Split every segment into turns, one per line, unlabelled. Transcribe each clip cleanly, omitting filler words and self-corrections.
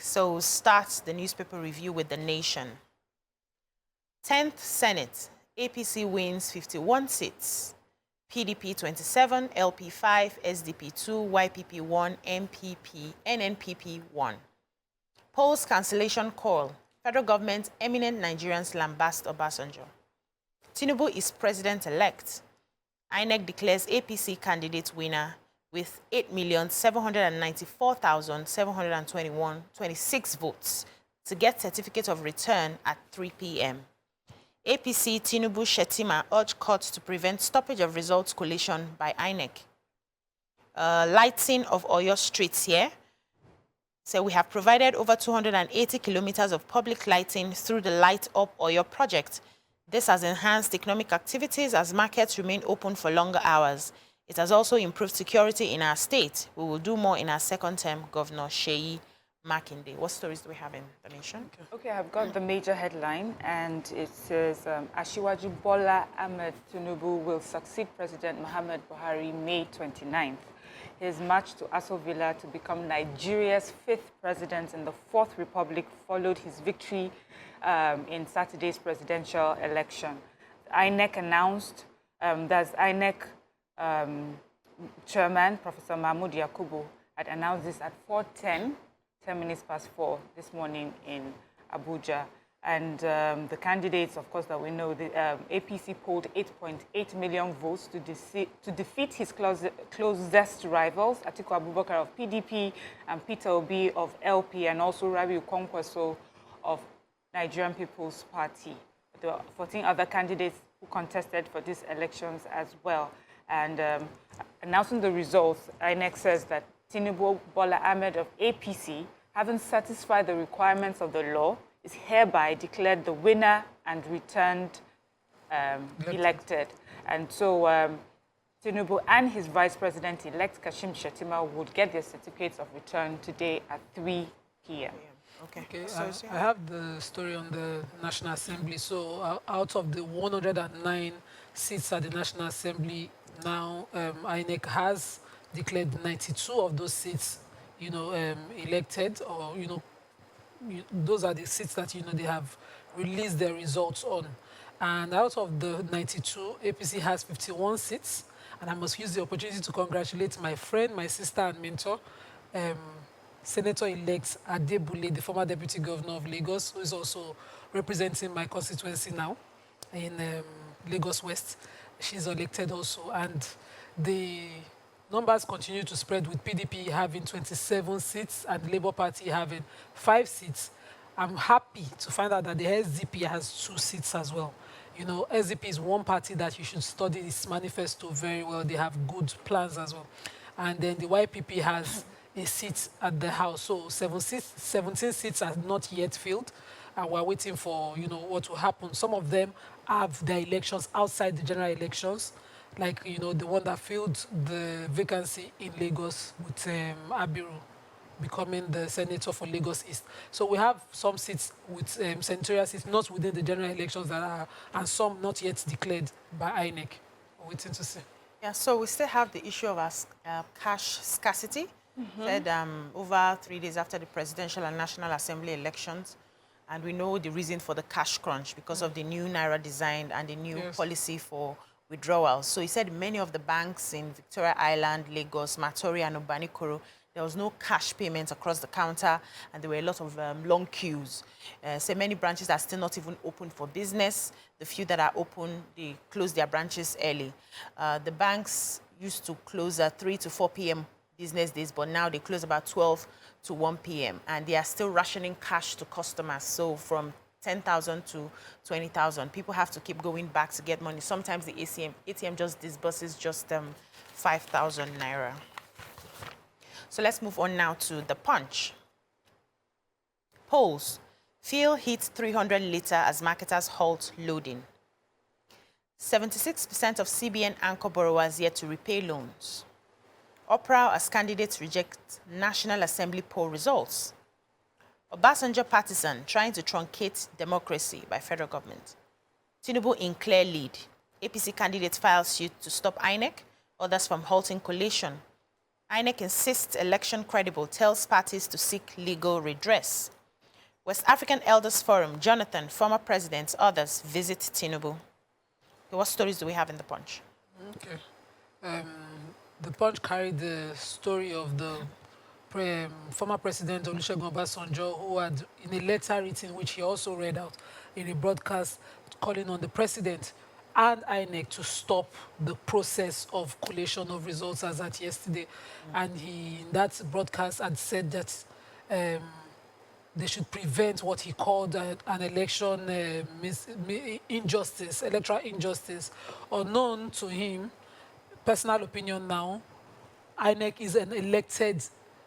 So start the newspaper review with The Nation. 10th Senate, APC wins 51 seats. PDP 27, LP 5, SDP 2, YPP 1, NNPP 1. Polls cancellation call. Federal government eminent Nigerians lambast Obasanjo. Tinubu is president-elect. INEC declares APC candidate winner with 8,794,726 votes to get certificate of return at 3 p.m. APC Tinubu Shetima urged courts to prevent stoppage of results collation by INEC. Lighting of Oyo streets here. So we have provided over 280 kilometers of public lighting through the Light Up Oyo project. This has enhanced economic activities as markets remain open for longer hours. It has also improved security in our state. We will do more in our second term, Governor Sheyi Makinde. What stories do we have in The Nation?
Okay, I've got the major headline, and it says Asiwaju Bola Tinubu will succeed President Muhammad Buhari May 29th. His march to Aso Villa to become Nigeria's 5th president in the 4th Republic followed his victory in Saturday's presidential election. INEC announced that INEC Chairman Professor Mahmoud Yakubu had announced this at 10 minutes past 4 this morning in Abuja. And the candidates, of course, that we know, the APC polled 8.8 million votes to defeat his closest rivals, Atiku Abubakar of PDP and Peter Obi of LP, and also Rabiu Kwankwaso of Nigerian People's Party. There were 14 other candidates who contested for these elections as well. And announcing the results, INEC says that Tinubu Bola Ahmed of APC, having satisfied the requirements of the law, is hereby declared the winner and returned elected. And so Tinubu and his Vice President-elect, Kashim Shettima, would get their certificates of return today at 3 p.m.
Okay. I have the story on the National Assembly. So out of the 109 seats at the National Assembly, now INEC has declared 92 of those seats, elected, or, those are the seats that, they have released their results on. And out of the 92, APC has 51 seats. And I must use the opportunity to congratulate my friend, my sister and mentor, Senator-elect Adebule, the former Deputy Governor of Lagos, who is also representing my constituency now in Lagos West. She's elected also. And the numbers continue to spread, with PDP having 27 seats and Labour Party having 5 seats. I'm happy to find out that the SDP has 2 seats as well. SDP is one party that you should study its manifesto very well. They have good plans as well. And then the YPP has a seat at the House. So 17 seats are not yet filled. And we're waiting for, what will happen. Some of them have their elections outside the general elections, like, the one that filled the vacancy in Lagos with Abiru becoming the senator for Lagos East. So we have some seats with senatorial seats not within the general elections that are, and some not yet declared by INEC. We're waiting to see.
Yeah, so we still have the issue of cash scarcity. Said over 3 days after the presidential and National Assembly elections, and we know the reason for the cash crunch because of the new Naira design and the new policy for withdrawal. So he said many of the banks in Victoria Island, Lagos, Matori, and Obanikoro, there was no cash payments across the counter, and there were a lot of long queues. So many branches are still not even open for business. The few that are open, they close their branches early. The banks used to close at 3 to 4 p.m. business days, but now they close about 12 to 1 p.m. and they are still rationing cash to customers. So from 10,000 to 20,000, people have to keep going back to get money. Sometimes the ATM just disburses just 5,000 naira. So let's move on now to the Punch. Polls. Fuel hits 300 litre as marketers halt loading. 76% of CBN anchor borrowers yet to repay loans. Uproar as candidates reject National Assembly poll results. Obasanjo partisan trying to truncate democracy by federal government. Tinubu in clear lead. APC candidates file suit to stop INEC, others from halting collation. INEC insists election credible, tells parties to seek legal redress. West African Elders Forum, Jonathan, former president, others visit Tinubu. Okay, what stories do we have in the Punch?
Okay. The Punch carried the story of the former President Olusegun Obasanjo, who had, in a letter written, which he also read out in a broadcast, calling on the president and INEC to stop the process of collation of results as at yesterday. And he, in that broadcast, had said that they should prevent what he called an election injustice, electoral injustice. Unknown to him, personal opinion now, INEC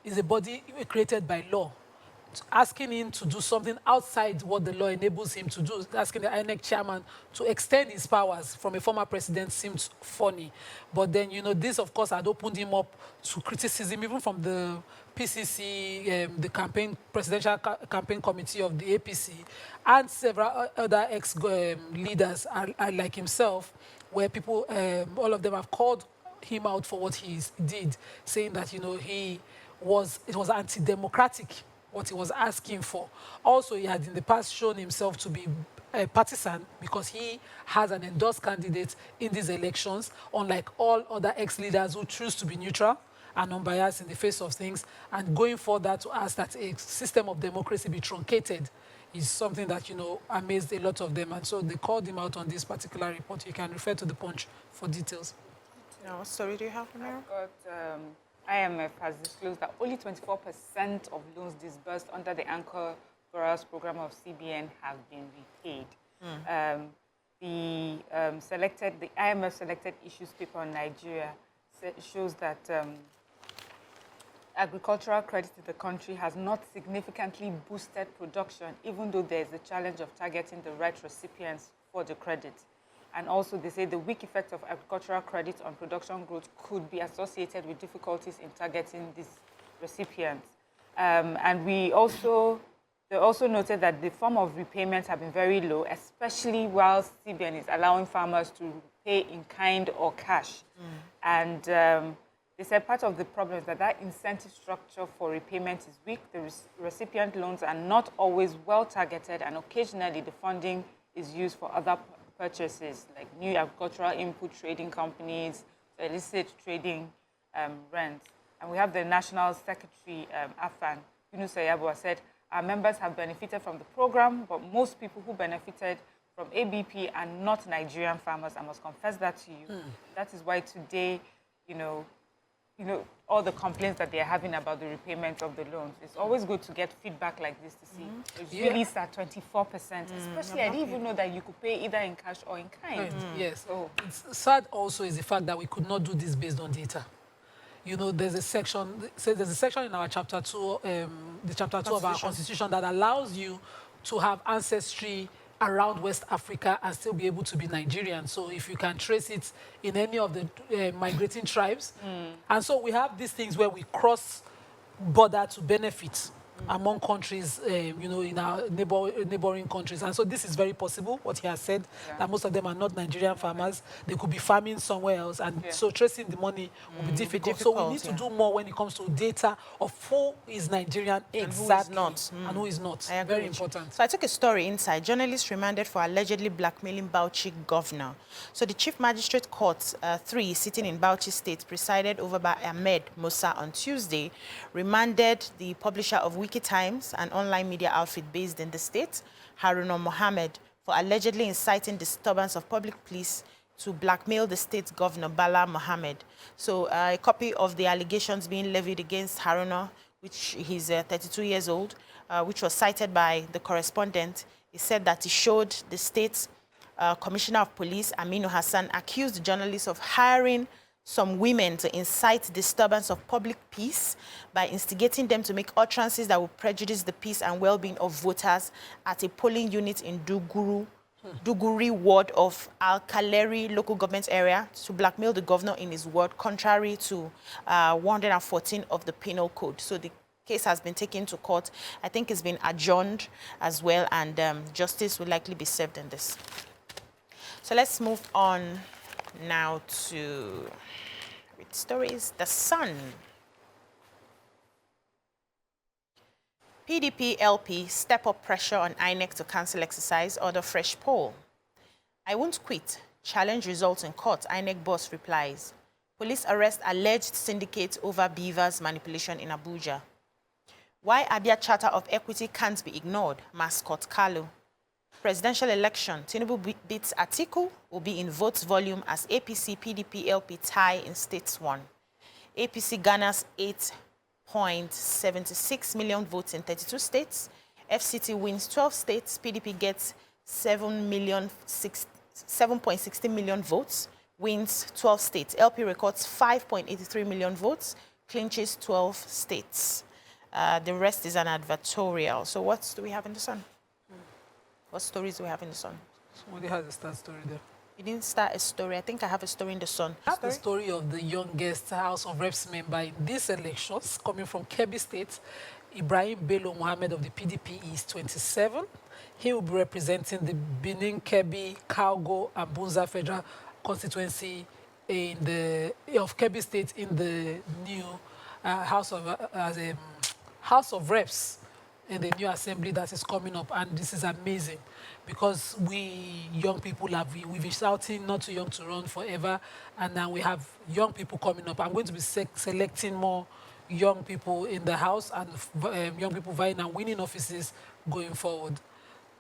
is a body created by law. Asking him to do something outside what the law enables him to do, asking the INEC chairman to extend his powers from a former president seems funny. But then, you know, this, of course, had opened him up to criticism, even from the PCC, the presidential campaign committee of the APC, and several other ex-leaders like himself, where people, all of them have called him out for what he did, saying that, you know, it was anti-democratic, what he was asking for. Also, he had in the past shown himself to be partisan because he has an endorsed candidate in these elections, unlike all other ex-leaders who choose to be neutral and unbiased in the face of things. And going further to ask that a system of democracy be truncated is something that, you know, amazed a lot of them. And so they called him out on this particular report. You can refer to the Punch for details.
Now, what story do you have, Amira?
I've got IMF has disclosed that only 24% of loans disbursed under the Anchor Borrowers Program of CBN have been repaid. The IMF selected issues paper on Nigeria shows that agricultural credit in the country has not significantly boosted production, even though there is the challenge of targeting the right recipients for the credit. And also, they say the weak effect of agricultural credit on production growth could be associated with difficulties in targeting these recipients. And they also noted that the form of repayments have been very low, especially while CBN is allowing farmers to pay in kind or cash. And they said part of the problem is that incentive structure for repayment is weak. The recipient loans are not always well targeted, and occasionally the funding is used for other purchases, like new agricultural input trading companies, illicit trading rents. And we have the National Secretary, AFAN, Yunus Ayabo, said, our members have benefited from the program, but most people who benefited from ABP are not Nigerian farmers. I must confess that to you. That is why today, you know, all the complaints that they're having about the repayment of the loans. It's always good to get feedback like this to see. It's really at 24%. Especially, I didn't even know that you could pay either in cash or in kind.
Yes. So it's sad also is the fact that we could not do this based on data. You know, there's a section in our chapter 2, the chapter 2 of our constitution that allows you to have ancestry around West Africa and still be able to be Nigerian. So if you can trace it in any of the migrating tribes. And so we have these things where we cross border to benefit among countries, you know, in our neighboring countries. And so this is very possible, what he has said, that most of them are not Nigerian farmers. They could be farming somewhere else. And so tracing the money will be difficult. So we need to do more when it comes to data of who is Nigerian exactly and who is not. Very important.
So I took a story inside. Journalists remanded for allegedly blackmailing Bauchi governor. So the Chief Magistrate Court 3, sitting in Bauchi State, presided over by Ahmed Musa on Tuesday, remanded the publisher of Times, an online media outfit based in the state, Haruna Mohammed, for allegedly inciting disturbance of public peace to blackmail the state governor, Bala Mohammed. So a copy of the allegations being levied against Haruna, which he's 32 years old, which was cited by the correspondent, he said that he showed the state's Commissioner of Police, Aminu Hassan, accused the journalists of hiring some women to incite disturbance of public peace by instigating them to make utterances that would prejudice the peace and well-being of voters at a polling unit in Duguri ward of Al-Kaleri local government area to blackmail the governor in his ward, contrary to 114 of the penal code. So the case has been taken to court. I think it's been adjourned as well, and justice will likely be served in this. So let's move on now to stories. The Sun. PDP LP step up pressure on INEC to cancel exercise, order fresh poll. I won't quit. Challenge results in court, INEC boss replies. Police arrest alleged syndicate over beavers manipulation in Abuja. Why Abia Charter of Equity can't be ignored, mascot Kalu. Presidential election, Tinubu beats Atiku, will be in votes volume as APC PDP LP tie in states won. APC garners 8.76 million votes in 32 states. FCT wins 12 states. PDP gets 7.60 million votes, wins 12 states. LP records 5.83 million votes, clinches 12 states. The rest is an advertorial. So what do we have in the Sun? What stories do we have in the Sun?
Somebody has a start story there.
You didn't start a story. I think I have a story in the Sun.
It's the story of the youngest House of Reps member in these elections, coming from Kebbi State. Ibrahim Bello Mohammed of the PDP is 27. He will be representing the Benin, Kebbi, Kaugo, and Bunza Federal constituency of Kebbi State in the new House of Reps in the new assembly that is coming up. And this is amazing because we young people we've been shouting not too young to run forever, and now we have young people coming up. I'm going to be selecting more young people in the House and young people vying and winning offices going forward.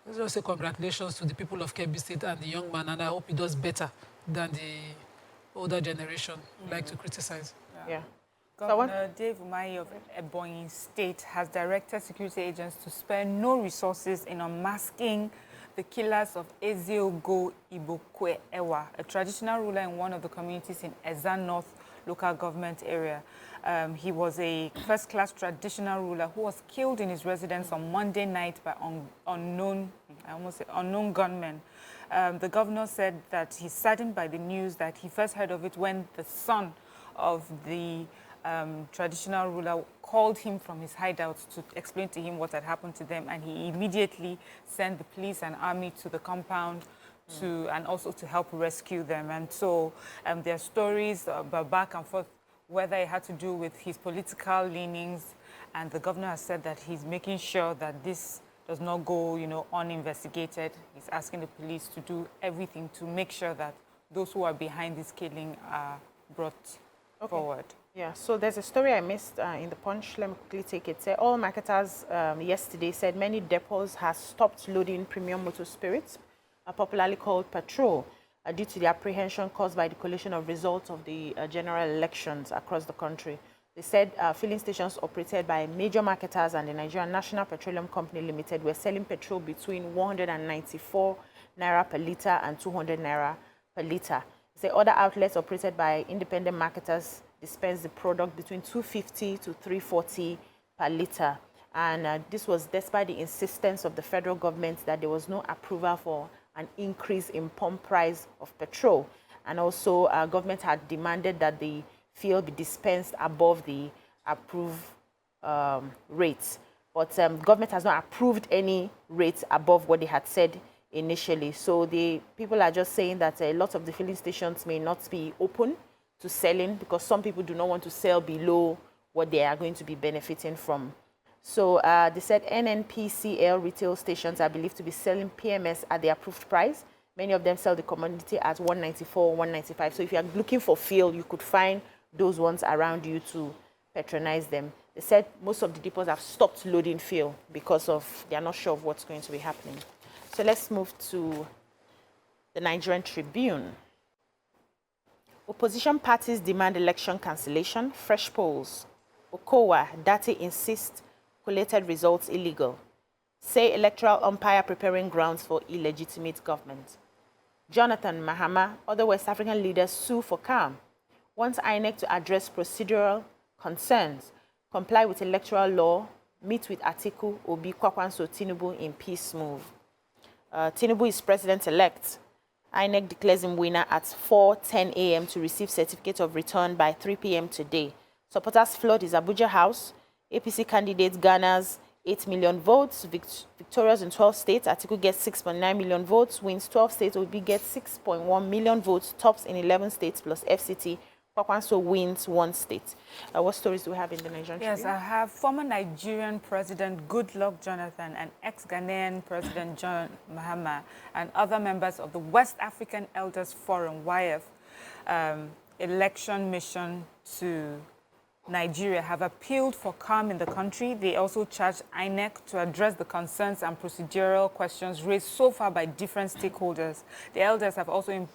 Let's just say congratulations to the people of Kebbi State and the young man, and I hope he does better than the older generation like to criticize.
Yeah.
Governor Dave Umahi of Ebonyi State has directed security agents to spare no resources in unmasking the killers of Ezeogo Ibokwe Ewa, a traditional ruler in one of the communities in Ezza North local government area. He was a first-class traditional ruler who was killed in his residence on Monday night by unknown gunmen. The governor said that he's saddened by the news that he first heard of it when the son of the traditional ruler called him from his hideout to explain to him what had happened to them, and he immediately sent the police and army to the compound and also to help rescue them. And so there are stories about back and forth whether it had to do with his political leanings, and the governor has said that he's making sure that this does not go, uninvestigated. He's asking the police to do everything to make sure that those who are behind this killing are brought forward.
Yeah, so there's a story I missed in the Punch. Let me quickly take it. Oil marketers yesterday said many depots have stopped loading premium motor spirits, popularly called petrol, due to the apprehension caused by the collation of results of the general elections across the country. They said filling stations operated by major marketers and the Nigerian National Petroleum Company Limited were selling petrol between 194 naira per litre and 200 naira per litre. They say other outlets operated by independent marketers dispense the product between 250 to 340 per litre. And this was despite the insistence of the federal government that there was no approval for an increase in pump price of petrol. And also, government had demanded that the fuel be dispensed above the approved rates. But government has not approved any rates above what they had said initially. So the people are just saying that a lot of the filling stations may not be open to selling because some people do not want to sell below what they are going to be benefiting from. So they said NNPCL retail stations are believed to be selling PMS at the approved price. Many of them sell the commodity at 194, 195. So if you are looking for fuel, you could find those ones around you to patronize them. They said most of the depots have stopped loading fuel because they are not sure of what's going to be happening. So let's move to the Nigerian Tribune. Opposition parties demand election cancellation, fresh polls. Okowa, Dati insist collated results illegal. Say electoral umpire preparing grounds for illegitimate government. Jonathan, Mahama, other West African leaders sue for calm. Wants INEC to address procedural concerns, comply with electoral law, meet with Atiku, Obi, Kwakwanso, Tinubu in peace move. Tinubu is president-elect. INEC declares him winner at 4:10 a.m. to receive certificate of return by 3 p.m. today. Supporters flood his Abuja house. APC candidate garners 8 million votes, victorious in 12 states. Atiku gets 6.9 million votes, wins 12 states. Obi gets 6.1 million votes, tops in 11 states, plus FCT Kwakwanso wins one state. What stories do we have in the Nigerian
Yes,
Tribune?
I have former Nigerian President Goodluck Jonathan and ex-Ghanaian President John Mahama and other members of the West African Elders Forum, YF, election mission to Nigeria have appealed for calm in the country. They also charged INEC to address the concerns and procedural questions raised so far by different stakeholders. The elders have also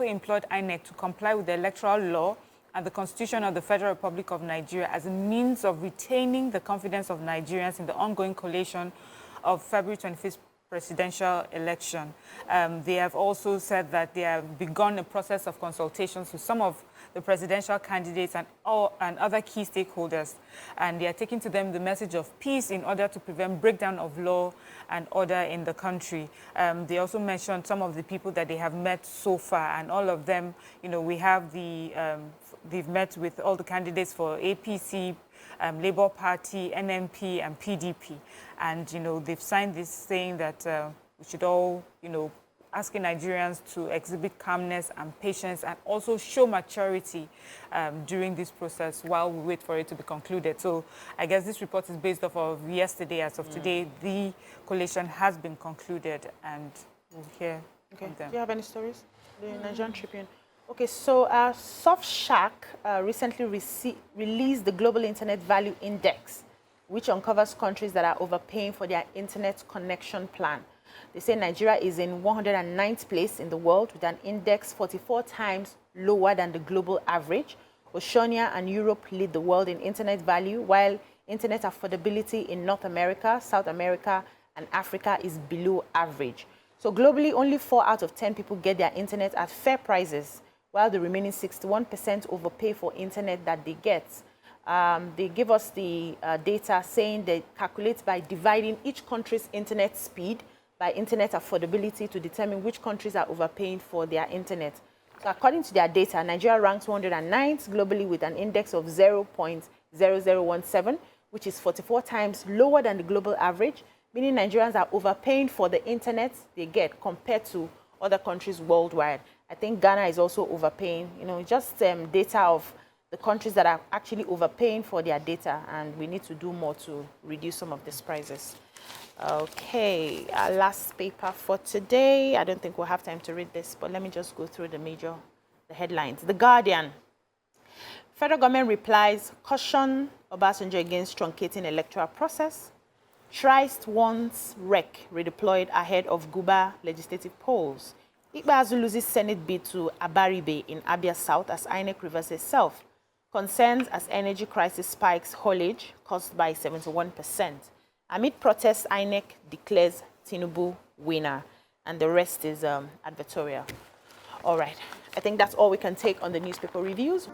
employed INEC to comply with the electoral law and the Constitution of the Federal Republic of Nigeria as a means of retaining the confidence of Nigerians in the ongoing collation of February 25th presidential election. They have also said that they have begun a process of consultations with some of the presidential candidates and other key stakeholders. And they are taking to them the message of peace in order to prevent breakdown of law and order in the country. They also mentioned some of the people that they have met so far, and all of them, we have they've met with all the candidates for APC, Labour Party, NMP, and PDP. And, they've signed this saying that we should all, asking Nigerians to exhibit calmness and patience and also show maturity during this process while we wait for it to be concluded. So I guess this report is based off of yesterday. As of today, the collation has been concluded, and we'll hear from them.
Do you have any stories? The Nigerian Tribune. Okay, so SoftShark recently released the Global Internet Value Index, which uncovers countries that are overpaying for their internet connection plan. They say Nigeria is in 109th place in the world with an index 44 times lower than the global average. Oceania and Europe lead the world in internet value, while internet affordability in North America, South America, and Africa is below average. So globally, only 4 out of 10 people get their internet at fair prices, while the remaining 61% overpay for internet that they get. They give us the data saying they calculate by dividing each country's internet speed by internet affordability to determine which countries are overpaying for their internet. So according to their data, Nigeria ranks 109th globally with an index of 0.0017, which is 44 times lower than the global average, meaning Nigerians are overpaying for the internet they get compared to other countries worldwide. I think Ghana is also overpaying, just data of the countries that are actually overpaying for their data, and we need to do more to reduce some of these prices. Okay, our last paper for today. I don't think we'll have time to read this, but let me just go through the headlines. The Guardian. Federal government replies, caution Obasanjo against truncating electoral process. Trist wants REC redeployed ahead of Guba legislative polls. Ikpeazu loses Senate bid to Abaribe in Abia South as INEC reverses itself. Concerns as energy crisis spikes haulage caused by 71%. Amid protests, INEC declares Tinubu winner, and the rest is advertorial. All right, I think that's all we can take on the newspaper reviews.